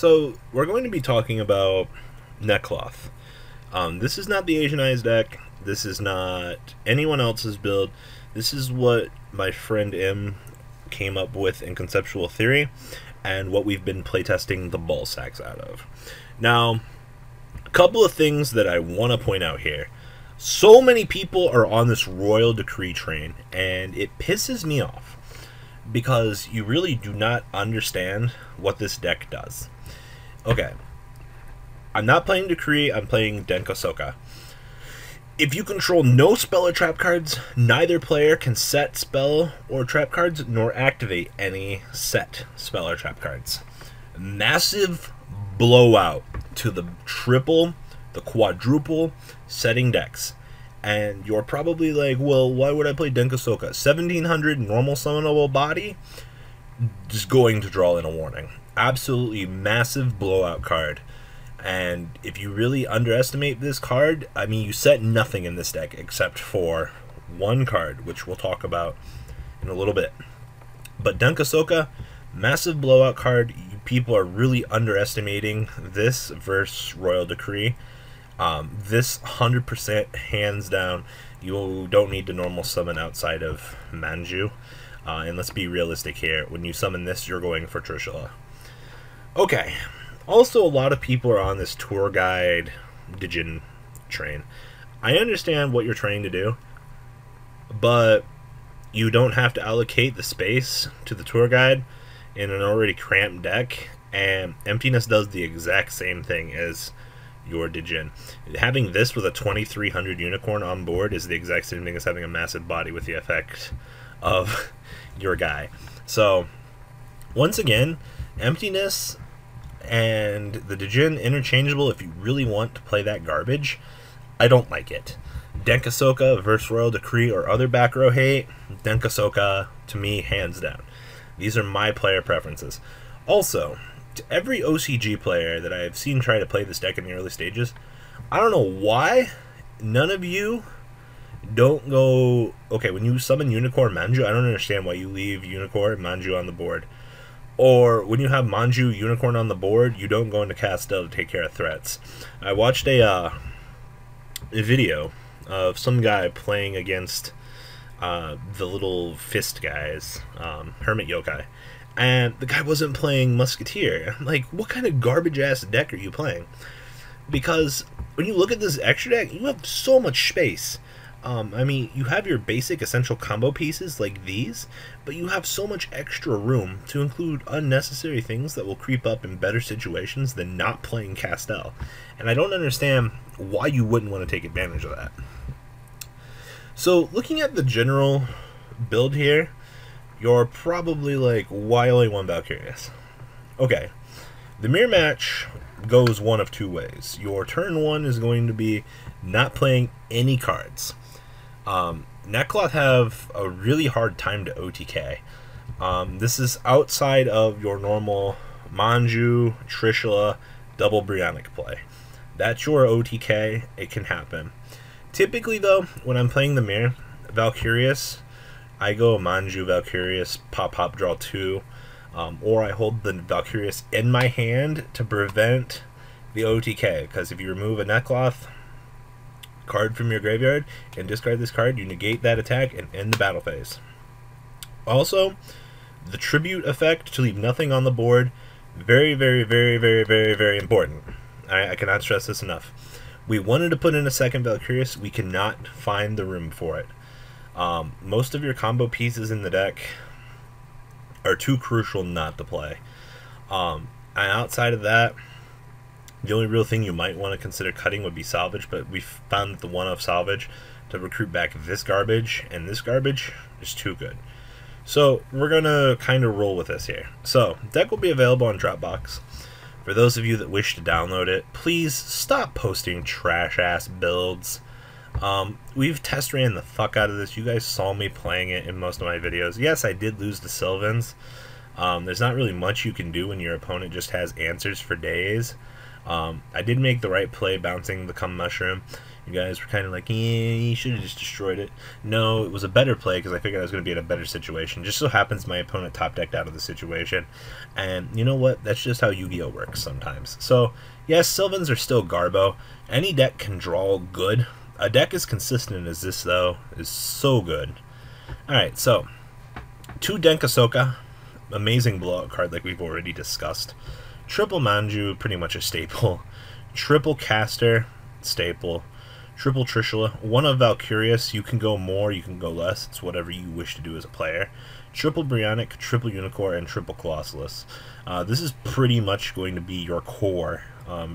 So we're going to be talking about Necloth. This is not the Asian Eyes deck. This is not anyone else's build. This is what my friend M came up with in conceptual theory, and what we've been playtesting the ball sacks out of. Now, a couple of things that I want to point out here. So many people are on this Royal Decree train, and it pisses me off because you really do not understand what this deck does. Okay, I'm not playing Decree, I'm playing Denko. If you control no spell or trap cards, neither player can set spell or trap cards, nor activate any set spell or trap cards. Massive blowout to the triple, the quadruple setting decks. And you're probably like, well, why would I play Denko? 1700 normal summonable body, just going to draw in a warning. Absolutely massive blowout card. And if you really underestimate this card, I mean, you set nothing in this deck except for one card, which we'll talk about in a little bit. But Denko, massive blowout card. People are really underestimating this versus Royal Decree. This 100% hands down, you don't need to normal summon outside of Manju. And let's be realistic here. When you summon this, you're going for Trishula. Okay. Also, a lot of people are on this tour guide Dijin train. I understand what you're trying to do, but you don't have to allocate the space to the tour guide in an already cramped deck, and Emptiness does the exact same thing as your Dijin. Having this with a 2300 unicorn on board is the exact same thing as having a massive body with the effect of your guy. So, once again, Emptiness and the Dijin interchangeable if you really want to play that garbage. I don't like it. Denko versus Royal Decree or other back row hate, Denko to me, hands down. These are my player preferences. Also, to every OCG player that I have seen try to play this deck in the early stages, I don't know why none of you don't go, okay, when you summon Unicorn Manju, I don't understand why you leave Unicorn Manju on the board. Or when you have Manju Unicorn on the board, you don't go into Castel to take care of threats. I watched a video of some guy playing against the little fist guys, Hermit Yokai, and the guy wasn't playing Musketeer. I'm like, what kind of garbage ass deck are you playing? Because when you look at this extra deck, you have so much space. I mean, you have your basic essential combo pieces like these, but you have so much extra room to include unnecessary things that will creep up in better situations than not playing Castel. And I don't understand why you wouldn't want to take advantage of that. So, looking at the general build here, you're probably like, why only one Valkyrius? Okay, the mirror match goes one of two ways. Your turn one is going to be not playing any cards. Necloths have a really hard time to OTK. This is outside of your normal Manju, Trishula, double Brionic play. That's your OTK, it can happen. Typically though, when I'm playing the mirror, Valkyrius, I go Manju Valkyrius, pop, draw 2, or I hold the Valkyrius in my hand to prevent the OTK, because if you remove a Necloths card from your graveyard and discard this card, you negate that attack and end the battle phase. Also, the tribute effect to leave nothing on the board, very, very, very, very, very, very important. I cannot stress this enough. We wanted to put in a second Valkyrius, we cannot find the room for it. Most of your combo pieces in the deck are too crucial not to play. And outside of that, the only real thing you might want to consider cutting would be salvage, but we found the one of salvage to recruit back this garbage, and this garbage is too good. So we're going to kind of roll with this here. So, deck will be available on Dropbox. For those of you that wish to download it, please stop posting trash-ass builds. We've test ran the fuck out of this. You guys saw me playing it in most of my videos. Yes, I did lose to Sylvans. There's not really much you can do when your opponent just has answers for days. I did make the right play bouncing the Cum Mushroom. You guys were kind of like, yeah, you should have just destroyed it. No, it was a better play because I figured I was going to be in a better situation. Just so happens my opponent top decked out of the situation. And you know what? That's just how Yu-Gi-Oh works sometimes. So, yes, Sylvans are still Garbo. Any deck can draw good. A deck as consistent as this, though, is so good. Alright, so 2 Denkasoka, amazing blowout card like we've already discussed. Triple Manju, pretty much a staple. Triple Caster, staple. Triple Trishula. 1 of Valkyrius, you can go more, you can go less. It's whatever you wish to do as a player. Triple Brionic, Triple Unicorn, and Triple Colossalus. This is pretty much going to be your core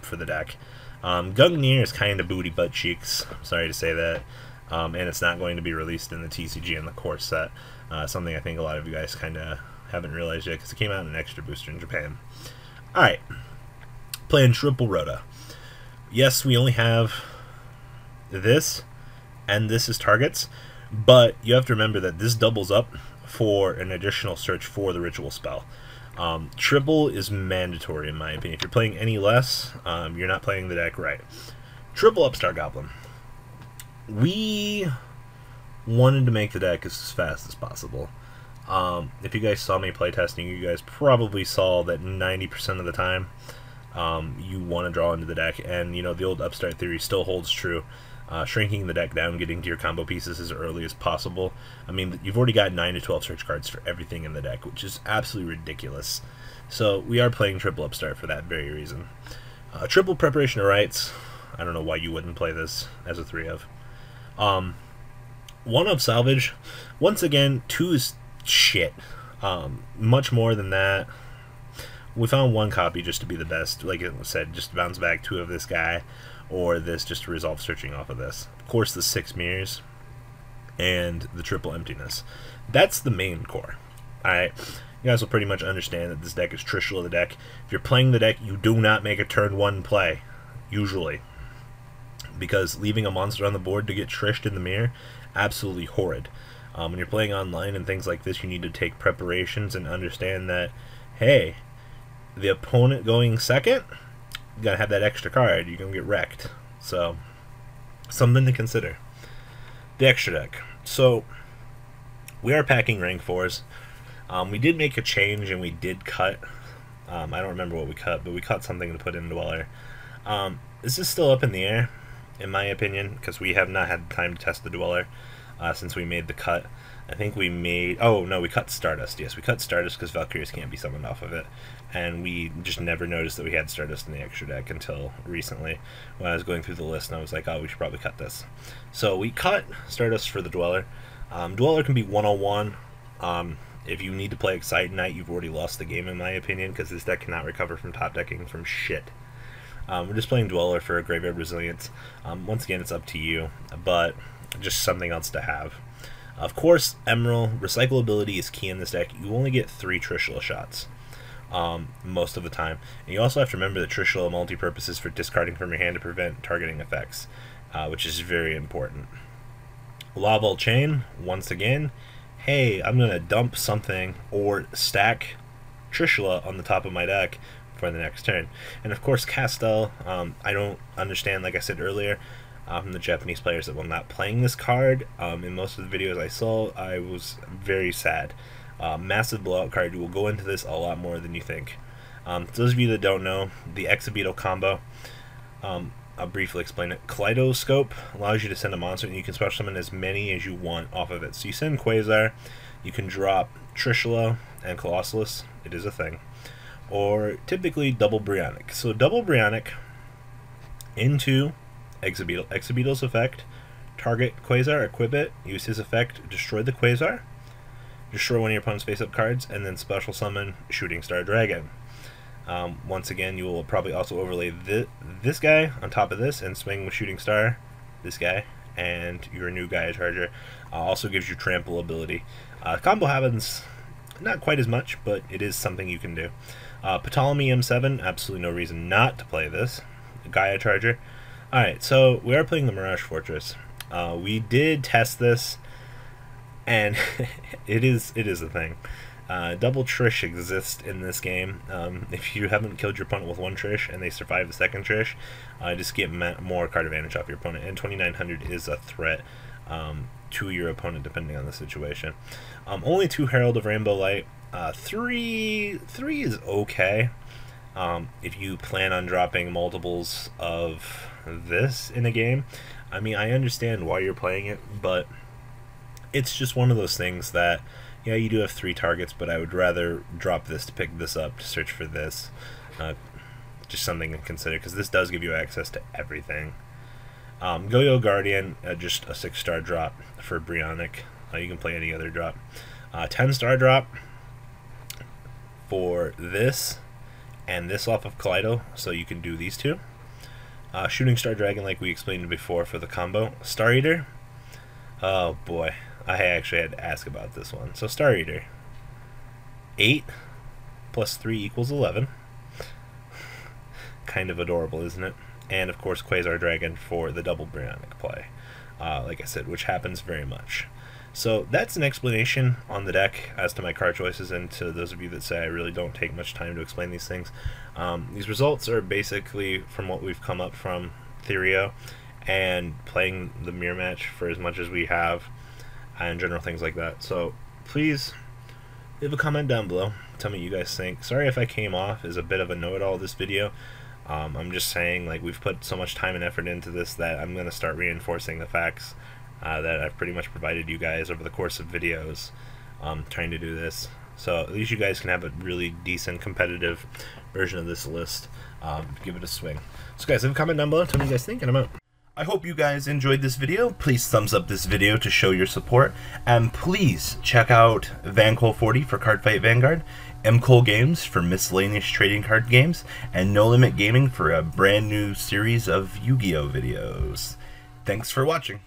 for the deck. Gungnir is kind of booty butt cheeks. I'm sorry to say that. And it's not going to be released in the TCG and the core set. Something I think a lot of you guys kind of haven't realized yet because it came out in an extra booster in Japan. Alright. Playing Triple Rhoda. Yes, we only have this and this as targets, but you have to remember that this doubles up for an additional search for the ritual spell. Triple is mandatory in my opinion. If you're playing any less, you're not playing the deck right. Triple Upstart Goblin. We wanted to make the deck as fast as possible. If you guys saw me playtesting, you guys probably saw that 90% of the time you want to draw into the deck, and you know the old Upstart theory still holds true. Shrinking the deck down, getting to your combo pieces as early as possible. I mean, you've already got 9 to 12 search cards for everything in the deck, which is absolutely ridiculous. So we are playing Triple Upstart for that very reason. Triple Preparation of Rites. I don't know why you wouldn't play this as a 3 of. 1 of Salvage. Once again, 2 is shit. Much more than that. We found 1 copy just to be the best. Like it was said, just bounce back 2 of this guy, or this just to resolve searching off of this. Of course, the 6 Mirrors and the Triple Emptiness. That's the main core. Alright, you guys will pretty much understand that this deck is Trishula the deck. If you're playing the deck, you do not make a turn 1 play, usually. Because leaving a monster on the board to get trished in the mirror, absolutely horrid. When you're playing online and things like this, you need to take preparations and understand that, hey, the opponent going second, you gotta have that extra card. You're gonna get wrecked. So, something to consider. The extra deck. So, we are packing rank 4s. We did make a change and we did cut. I don't remember what we cut, but we cut something to put in Dweller. This is still up in the air, in my opinion, because we have not had time to test the Dweller since we made the cut. I think we made... Oh, no, we cut Stardust. Yes, we cut Stardust because Valkyries can't be summoned off of it. And we just never noticed that we had Stardust in the extra deck until recently when I was going through the list and I was like, oh, we should probably cut this. So we cut Stardust for the Dweller. Dweller can be 101. If you need to play Excite Knight, you've already lost the game in my opinion because this deck cannot recover from top decking from shit. We're just playing Dweller for Graveyard Resilience. Once again, it's up to you, but just something else to have. Of course, Emerald, recyclability is key in this deck. You only get 3 Trishula shots most of the time. And you also have to remember that Trishula multi-purpose is for discarding from your hand to prevent targeting effects, which is very important. Laval Chain, once again, hey, I'm going to dump something or stack Trishula on the top of my deck for the next turn. And of course, Castel, I don't understand, like I said earlier, from the Japanese players that were not playing this card. In most of the videos I saw, I was very sad. Massive blowout card. You will go into this a lot more than you think. Those of you that don't know, the Exabeetle combo, I'll briefly explain it. Kaleidoscope allows you to send a monster and you can special summon as many as you want off of it. So you send Quasar, you can drop Trishula and Colossalus, it is a thing. Or typically double Brionic. So double Brionic into Exabeetle. Exabeetle's effect, target Quasar, equip it, use his effect, destroy the Quasar, destroy one of your opponent's face-up cards, and then special summon Shooting Star Dragon. Once again, you will probably also overlay this guy on top of this and swing with Shooting Star, this guy, and your new Gaia Charger. Also gives you trample ability. Combo happens not quite as much, but it is something you can do. Ptolemy M7, absolutely no reason not to play this. Gaia Charger. Alright, so we are playing the Mirage Fortress. We did test this, and it is a thing. Double Trish exists in this game. If you haven't killed your opponent with one Trish and they survive the second Trish, just get more card advantage off your opponent. And 2900 is a threat to your opponent depending on the situation. Only 2 Herald of Rainbow Light. 3 is okay. If you plan on dropping multiples of this in a game, I mean, I understand why you're playing it, but it's just one of those things that, yeah, you do have 3 targets, but I would rather drop this to pick this up, to search for this. Just something to consider, because this does give you access to everything. Yugioh Guardian, just a 6-star drop for Brionic. You can play any other drop. 10-star drop for this and this off of Kaleido, so you can do these 2. Shooting Star Dragon, like we explained before, for the combo. Star Eater, oh boy, I actually had to ask about this one. So Star Eater, 8 plus 3 equals 11. Kind of adorable, isn't it? And of course Quasar Dragon for the double Brionic play, like I said, which happens very much. So that's an explanation on the deck as to my card choices, and to those of you that say I really don't take much time to explain these things. These results are basically from what we've come up from Therio and playing the mirror match for as much as we have, and general things like that. So please leave a comment down below, tell me what you guys think. Sorry if I came off as a bit of a know-it-all this video. I'm just saying, like, we've put so much time and effort into this that I'm going to start reinforcing the facts that I've pretty much provided you guys over the course of videos trying to do this. So at least you guys can have a really decent competitive version of this list. Give it a swing. So guys, leave a comment down below, tell me what you guys think, and I'm out. I hope you guys enjoyed this video. Please thumbs up this video to show your support, and please check out Vanguard 40 for Cardfight Vanguard, MKohl Games for miscellaneous trading card games, and No Limit Gaming for a brand new series of Yu-Gi-Oh videos. Thanks for watching.